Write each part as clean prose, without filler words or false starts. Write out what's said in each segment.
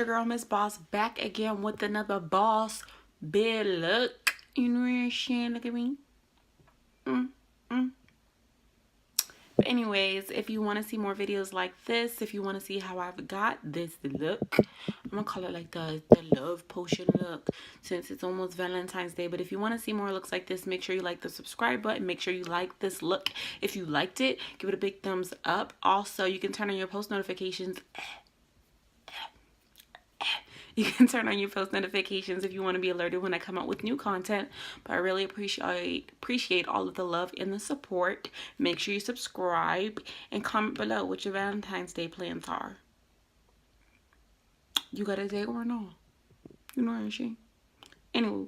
your girl, Miss Boss, back again with another boss bid look. You know what I'm saying? Look at me. But anyways, if you want to see more videos like this, if you want to see how I've got this look, I'm gonna call it like the love potion look, since it's almost Valentine's Day. But if you want to see more looks like this, make sure you like the subscribe button. Make sure you like this look. If you liked it, give it a big thumbs up. Also, you can turn on your post notifications. You can turn on your post notifications if you want to be alerted when I come out with new content. But I really appreciate all of the love and the support. Make sure you subscribe and comment below what your Valentine's Day plans are. You got a date or no? You know what I'm saying? Anyway,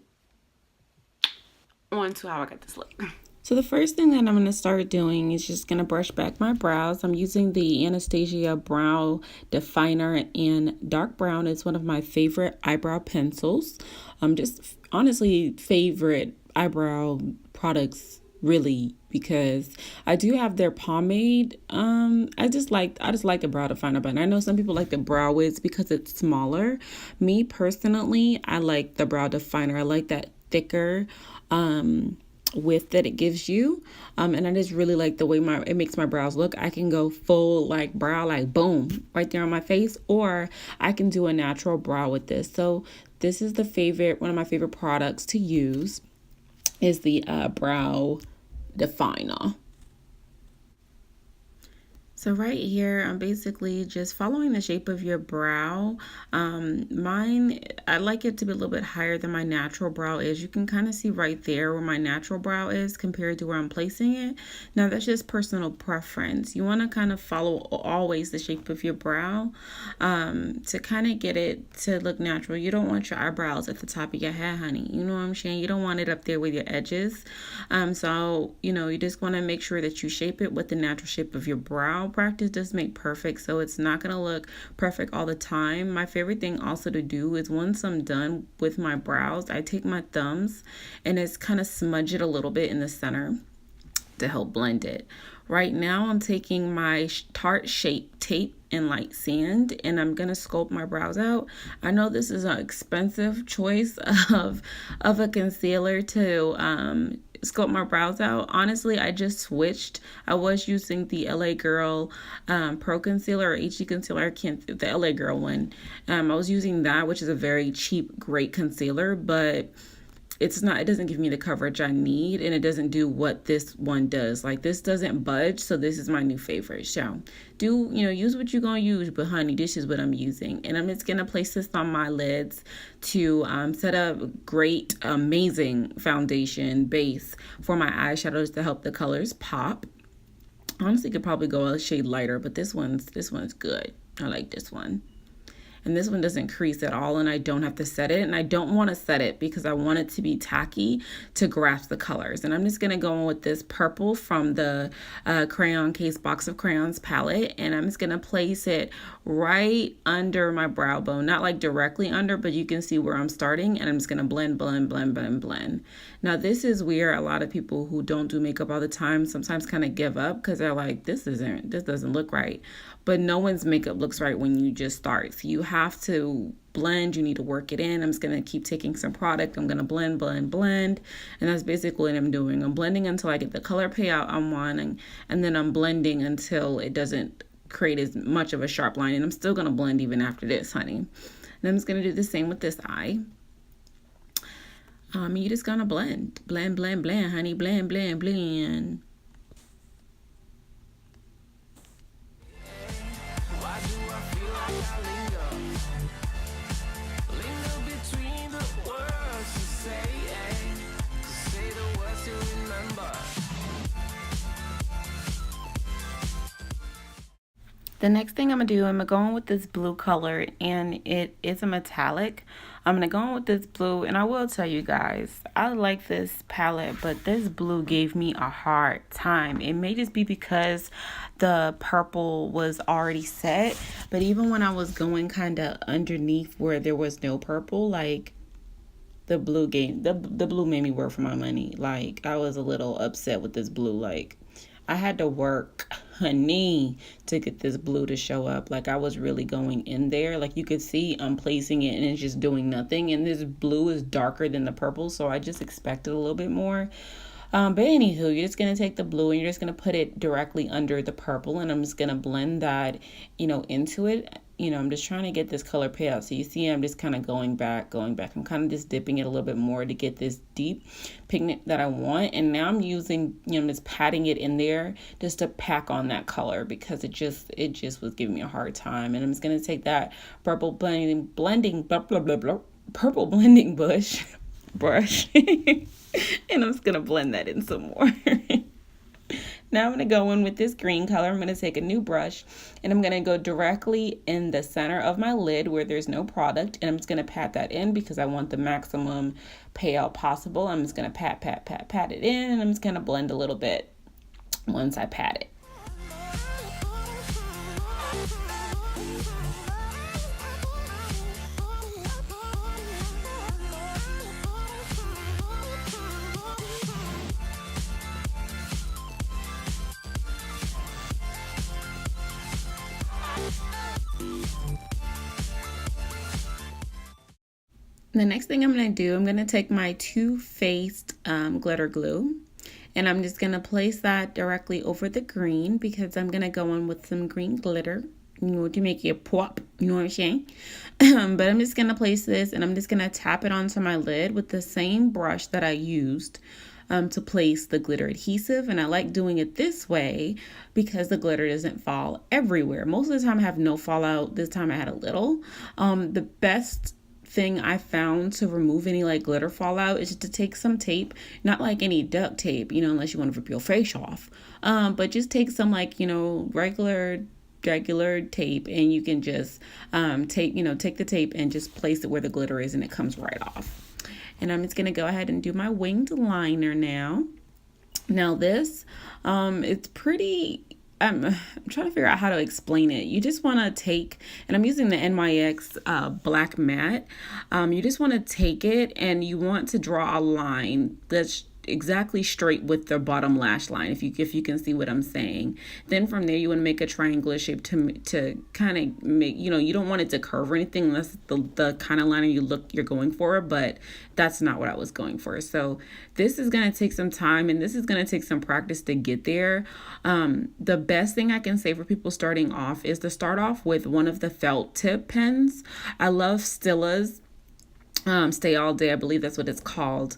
on to how I got this look. So the first thing that I'm going to start doing is just going to brush back my brows. I'm using the Anastasia Brow Definer in dark brown. It's one of my favorite eyebrow pencils. Just honestly favorite eyebrow products, really, because I do have their pomade. I just like the brow definer, but I know some people like the brow wiz because it's smaller. Me personally, I like the brow definer. I like that thicker width that it gives you, and I just really like the way it makes my brows look. I can go full like brow, like boom, right there on my face, or I can do a natural brow with this. So this is one of my favorite products to use is the brow definer. So right here, I'm basically just following the shape of your brow. Mine, I like it to be a little bit higher than my natural brow is. You can kind of see right there where my natural brow is compared to where I'm placing it. Now, that's just personal preference. You want to kind of follow always the shape of your brow to kind of get it to look natural. You don't want your eyebrows at the top of your head, honey. You know what I'm saying? You don't want it up there with your edges. So, you just want to make sure that you shape it with the natural shape of your brow. Practice does make perfect, so it's not going to look perfect all the time. My favorite thing also to do is once I'm done with my brows, I take my thumbs and it's kind of smudge it a little bit in the center to help blend it. Right now I'm taking my Tarte Shape tape and light sand and I'm gonna sculpt my brows out. I know this is an expensive choice of a concealer to sculpt my brows out. Honestly, I just switched. I was using the LA Girl Pro Concealer or HD Concealer. The LA Girl one. I was using that, which is a very cheap, great concealer, but it doesn't give me the coverage I need, and it doesn't do what this one does. Like, this doesn't budge, so this is my new favorite. So use what you're gonna use, but honey, this is what I'm using. And I'm just gonna place this on my lids to set a great, amazing foundation base for my eyeshadows to help the colors pop. Honestly, could probably go a shade lighter, but this one's good. I like this one. And this one doesn't crease at all, and I don't have to set it. And I don't want to set it because I want it to be tacky to grasp the colors. And I'm just going to go in with this purple from the Crayon Case Box of Crayons palette. And I'm just going to place it right under my brow bone. Not like directly under, but you can see where I'm starting. And I'm just going to blend. Now, this is where a lot of people who don't do makeup all the time sometimes kind of give up because they're like, this doesn't look right. But no one's makeup looks right when you just start. So you have to blend. You need to work it in. I'm just going to keep taking some product. I'm going to blend. And that's basically what I'm doing. I'm blending until I get the color payout I'm wanting. And then I'm blending until it doesn't create as much of a sharp line. And I'm still going to blend even after this, honey. And I'm just going to do the same with this eye. You're just going to blend, honey. Blend. The next thing I'm going to do, I'm going to go in with this blue color, and it is a metallic. I'm going to go in with this blue, and I will tell you guys, I like this palette, but this blue gave me a hard time. It may just be because the purple was already set, but even when I was going kind of underneath where there was no purple, like, the blue made me work for my money. Like, I was a little upset with this blue. Like, I had to work honey, to get this blue to show up. Like, I was really going in there. Like, you could see I'm placing it and it's just doing nothing. And this blue is darker than the purple, so I just expected a little bit more. But anywho, you're just going to take the blue and you're just going to put it directly under the purple. And I'm just going to blend that, into it. I'm just trying to get this color payout. So you see, I'm just kind of going back. I'm kind of just dipping it a little bit more to get this deep pigment that I want. And now I'm using, I'm just patting it in there just to pack on that color, because it just was giving me a hard time. And I'm just going to take that purple blending, blah, blah, blah, blah, purple blending brush. And I'm just going to blend that in some more. Now I'm going to go in with this green color. I'm going to take a new brush and I'm going to go directly in the center of my lid where there's no product. And I'm just going to pat that in because I want the maximum payout possible. I'm just going to pat it in, and I'm just going to blend a little bit once I pat it. The next thing I'm going to do, I'm going to take my Too Faced glitter glue, and I'm just going to place that directly over the green because I'm going to go in with some green glitter, to make it pop, you know what I'm saying? But I'm just going to place this and I'm just going to tap it onto my lid with the same brush that I used to place the glitter adhesive. And I like doing it this way because the glitter doesn't fall everywhere. Most of the time I have no fallout. This time I had a little. The best thing I found to remove any like glitter fallout is just to take some tape, not like any duct tape, unless you want to rip your face off, but just take some like, regular tape, and you can just take the tape and just place it where the glitter is, and it comes right off. And I'm just going to go ahead and do my winged liner now. Now this, it's pretty, I'm trying to figure out how to explain it. You just want to take, and I'm using the NYX black matte. You just want to take it and you want to draw a line that's exactly straight with the bottom lash line, if you can see what I'm saying. Then from there you want to make a triangular shape to kind of make, you don't want it to curve or anything unless the kind of liner you're going for, but that's not what I was going for. So this is going to take some time, and this is going to take some practice to get there. The best thing I can say for people starting off is to start off with one of the felt tip pens. I love Stilla's Stay All Day, I believe that's what it's called,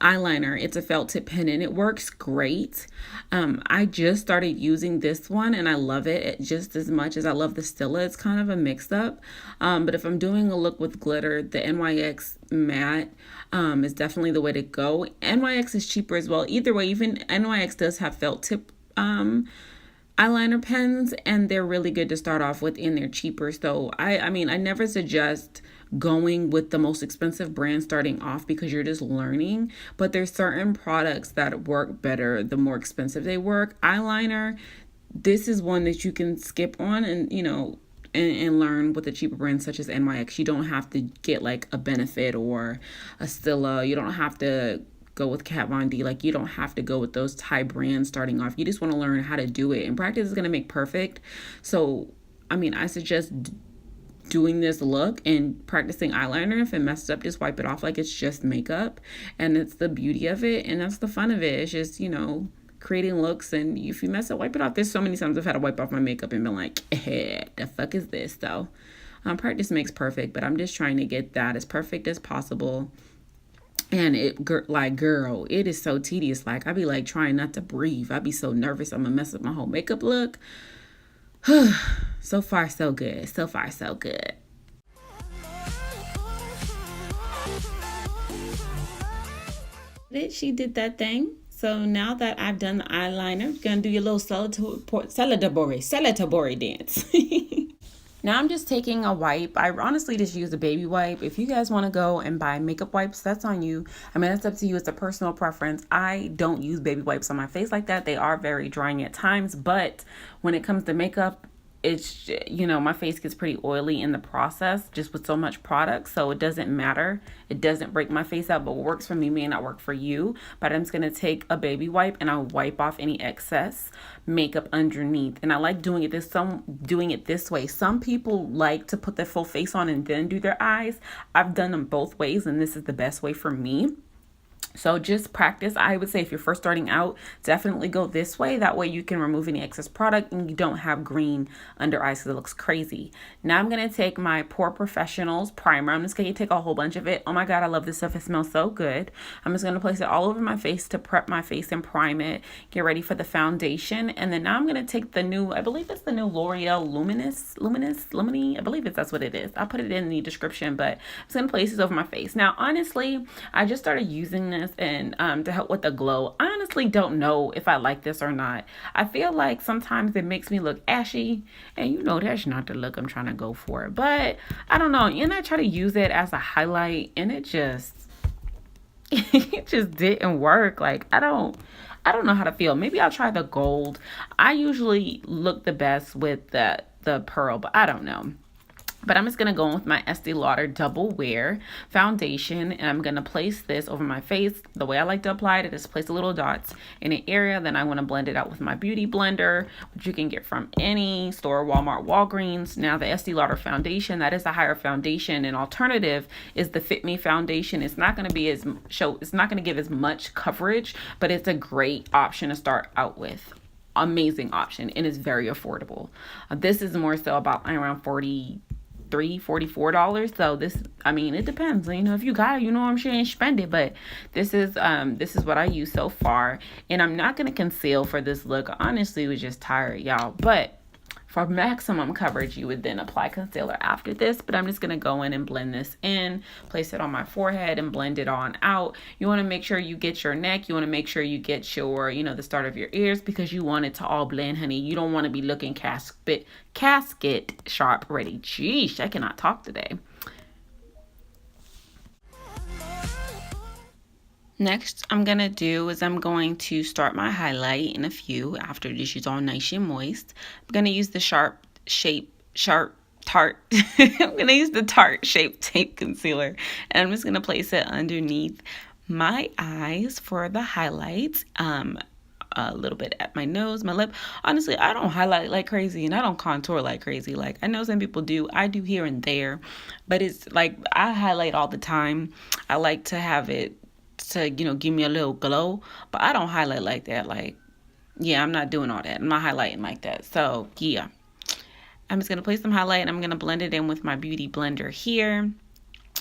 eyeliner. It's a felt tip pen and it works great. I just started using this one and I love it just as much as I love the Stila. It's kind of a mix up, but if I'm doing a look with glitter, the NYX matte is definitely the way to go. NYX is cheaper as well. Either way, even NYX does have felt tip eyeliner pens, and they're really good to start off with, and they're cheaper. So I mean, I never suggest going with the most expensive brand starting off because you're just learning, but there's certain products that work better the more expensive they work. Eyeliner, this is one that you can skip on and and learn with a cheaper brand such as NYX. You don't have to get like a Benefit or a Stila. You don't have to go with Kat Von D. Like, you don't have to go with those Thai brands starting off. You just want to learn how to do it, and practice is going to make perfect. So I mean, I suggest doing this look and practicing eyeliner. If it messes up, just wipe it off like it's just makeup, and it's the beauty of it, and that's the fun of it. It's just creating looks, and if you mess up, wipe it off. There's so many times I've had to wipe off my makeup and been like, the fuck is this? So practice makes perfect, but I'm just trying to get that as perfect as possible. And girl, it is so tedious. Like, I be like trying not to breathe. I be so nervous I'm gonna mess up my whole makeup look. So far, so good. So far, so good. She did that thing. So now that I've done the eyeliner, I'm gonna do your little celebratory dance. Now I'm just taking a wipe. I honestly just use a baby wipe. If you guys want to go and buy makeup wipes, that's on you. I mean, that's up to you. It's a personal preference. I don't use baby wipes on my face like that. They are very drying at times, but when it comes to makeup, it's, my face gets pretty oily in the process just with so much product. So it doesn't matter. It doesn't break my face out, but what works for me may not work for you. But I'm just going to take a baby wipe and I'll wipe off any excess makeup underneath. And I like doing it this way. Some people like to put their full face on and then do their eyes. I've done them both ways, and this is the best way for me. So just practice. I would say if you're first starting out, definitely go this way. That way you can remove any excess product and you don't have green under eyes because it looks crazy. Now I'm going to take my Pore Professionals primer. I'm just going to take a whole bunch of it. Oh my God, I love this stuff. It smells so good. I'm just going to place it all over my face to prep my face and prime it. Get ready for the foundation. And then now I'm going to take the new, I believe it's the new L'Oreal Lumini. I believe that's what it is. I'll put it in the description, but I'm just going to place this over my face. Now, honestly, I just started using this and to help with the glow. I honestly don't know if I like this or not. I feel like sometimes it makes me look ashy, and that's not the look I'm trying to go for. But I don't know, and I try to use it as a highlight, and it just didn't work. Like I don't know how to feel. Maybe I'll try the gold. I usually look the best with the pearl, but I don't know. But I'm just going to go in with my Estee Lauder Double Wear foundation, and I'm going to place this over my face. The way I like to apply it is place little dots in an area. Then I want to blend it out with my Beauty Blender, which you can get from any store, Walmart, Walgreens. Now the Estee Lauder foundation, that is a higher foundation. An alternative is the Fit Me foundation. It's not going to be it's not going to give as much coverage, but it's a great option to start out with. Amazing option, and it's very affordable. This is more so about around $44. So this, it depends. If you got it, I'm sure spend it. But this is what I use so far. And I'm not gonna conceal for this look. I honestly was just tired, y'all. But for maximum coverage, you would then apply concealer after this. But I'm just gonna go in and blend this in, place it on my forehead and blend it on out. You wanna make sure you get your neck. You wanna make sure you get your, the start of your ears, because you want it to all blend, honey. You don't wanna be looking casket sharp ready. Jeez, I cannot talk today. Next, I'm going to start my highlight in a few after this is all nice and moist. I'm going to use the Tarte. I'm going to use the Tarte Shape Tape Concealer, and I'm just going to place it underneath my eyes for the highlights. A little bit at my nose, my lip. Honestly, I don't highlight like crazy, and I don't contour like crazy. Like I know some people do. I do here and there, but it's like I highlight all the time. I like to have it to, give me a little glow, but I don't highlight like that. Like, yeah, I'm not doing all that. I'm not highlighting like that. So yeah, I'm just going to place some highlight, and I'm going to blend it in with my Beauty Blender here,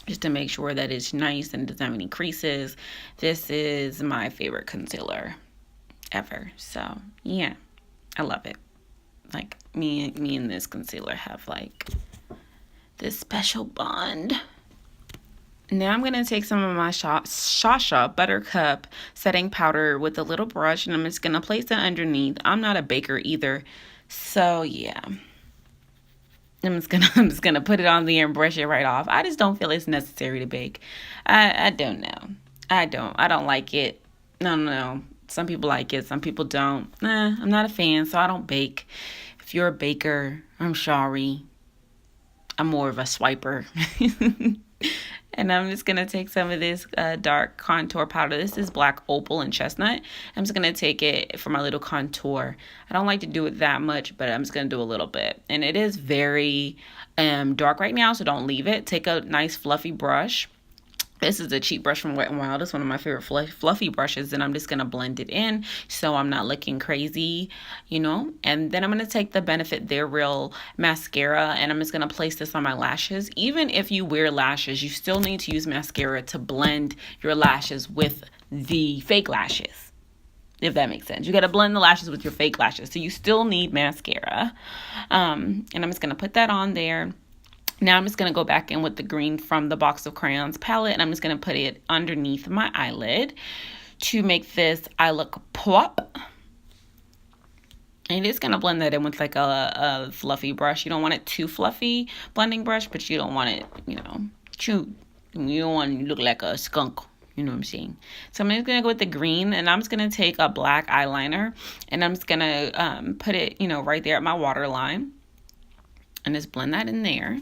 just to make sure that it's nice and doesn't have any creases. This is my favorite concealer ever. So yeah, I love it. Like me and this concealer have like this special bond. Now I'm going to take some of my Shasha Buttercup setting powder with a little brush, and I'm just going to place it underneath. I'm not a baker either, so yeah. I'm just gonna put it on there and brush it right off. I just don't feel it's necessary to bake. I don't know. I don't like it. No. Some people like it, some people don't. I'm not a fan, so I don't bake. If you're a baker, I'm sorry. I'm more of a swiper. And I'm just going to take some of this dark contour powder. This is Black Opal and Chestnut. I'm just going to take it for my little contour. I don't like to do it that much, but I'm just going to do a little bit. And it is very dark right now, so don't leave it. Take a nice fluffy brush. This is a cheap brush from Wet n Wild. It's one of my favorite fluffy brushes, and I'm just going to blend it in so I'm not looking crazy, And then I'm going to take the Benefit They're Real mascara, and I'm just going to place this on my lashes. Even if you wear lashes, you still need to use mascara to blend your lashes with the fake lashes, if that makes sense. You got to blend the lashes with your fake lashes, so you still need mascara. And I'm just going to put that on there. Now I'm just going to go back in with the green from the Box of Crayons palette, and I'm just going to put it underneath my eyelid to make this eye look pop. And it's going to blend that in with like a fluffy brush. You don't want it too fluffy, blending brush, but you don't want it, too. You don't want it to look like a skunk. You know what I'm saying? So I'm just going to go with the green, and I'm just going to take a black eyeliner, and I'm just going to put it, right there at my waterline. And just blend that in there.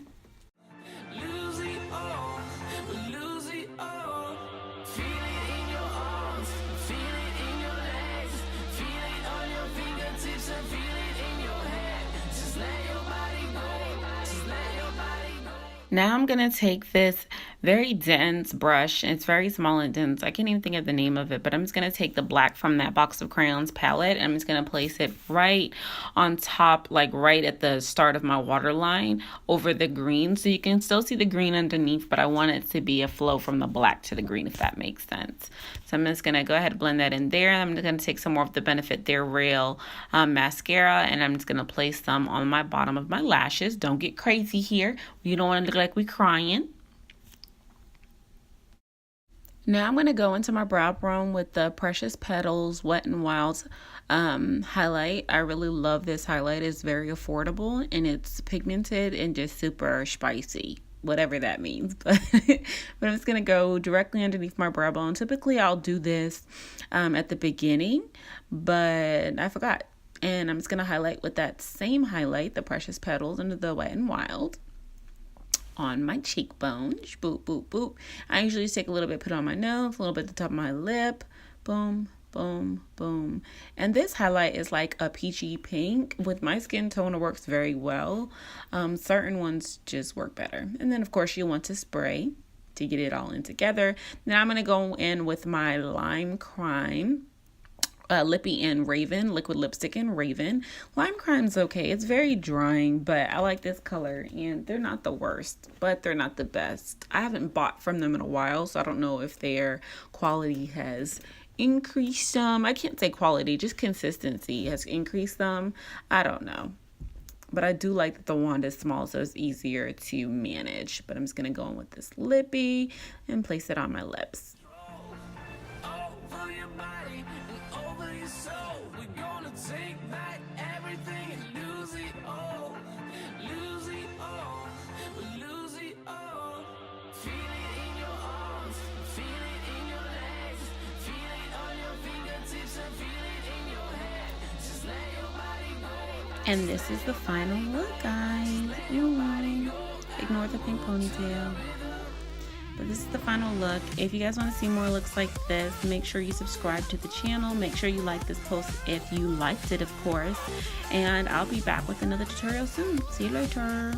Now I'm going to take this very dense brush. It's very small and dense. I can't even think of the name of it, but I'm just going to take the black from that box of crayons palette, and I'm just going to place it right on top, like right at the start of my waterline over the green. So you can still see the green underneath, but I want it to be a flow from the black to the green, if that makes sense. So I'm just going to go ahead and blend that in there. I'm going to take some more of the Benefit They're Real mascara, and I'm just going to place some on my bottom of my lashes. Don't get crazy here. You don't want to look like we crying. Now I'm going to go into my brow bone with the Precious Petals Wet n Wild highlight. I really love this highlight. It's very affordable and it's pigmented and just super spicy, whatever that means. But I'm just going to go directly underneath my brow bone. Typically I'll do this at the beginning, but I forgot. And I'm just going to highlight with that same highlight, the Precious Petals under the Wet n Wild, on my cheekbones. Boop, boop, boop. I usually take a little bit, put it on my nose, a little bit at the top of my lip. Boom, boom, boom. And this highlight is like a peachy pink. With my skin tone, it works very well. Certain ones just work better. And then, of course, you want to spray to get it all in together. Then I'm going to go in with my Lime Crime. Lippy in Raven, liquid lipstick in Raven. Lime Crime's okay. It's very drying, but I like this color, and they're not the worst, but they're not the best. I haven't bought from them in a while, so I don't know if their quality has increased some. I can't say quality, just consistency has increased some. I don't know. But I do like that the wand is small, so it's easier to manage. But I'm just going to go in with this lippy and place it on my lips. And this is the final look, guys. Ignore the pink ponytail. But this is the final look. If you guys want to see more looks like this, make sure you subscribe to the channel. Make sure you like this post if you liked it, of course. And I'll be back with another tutorial soon. See you later.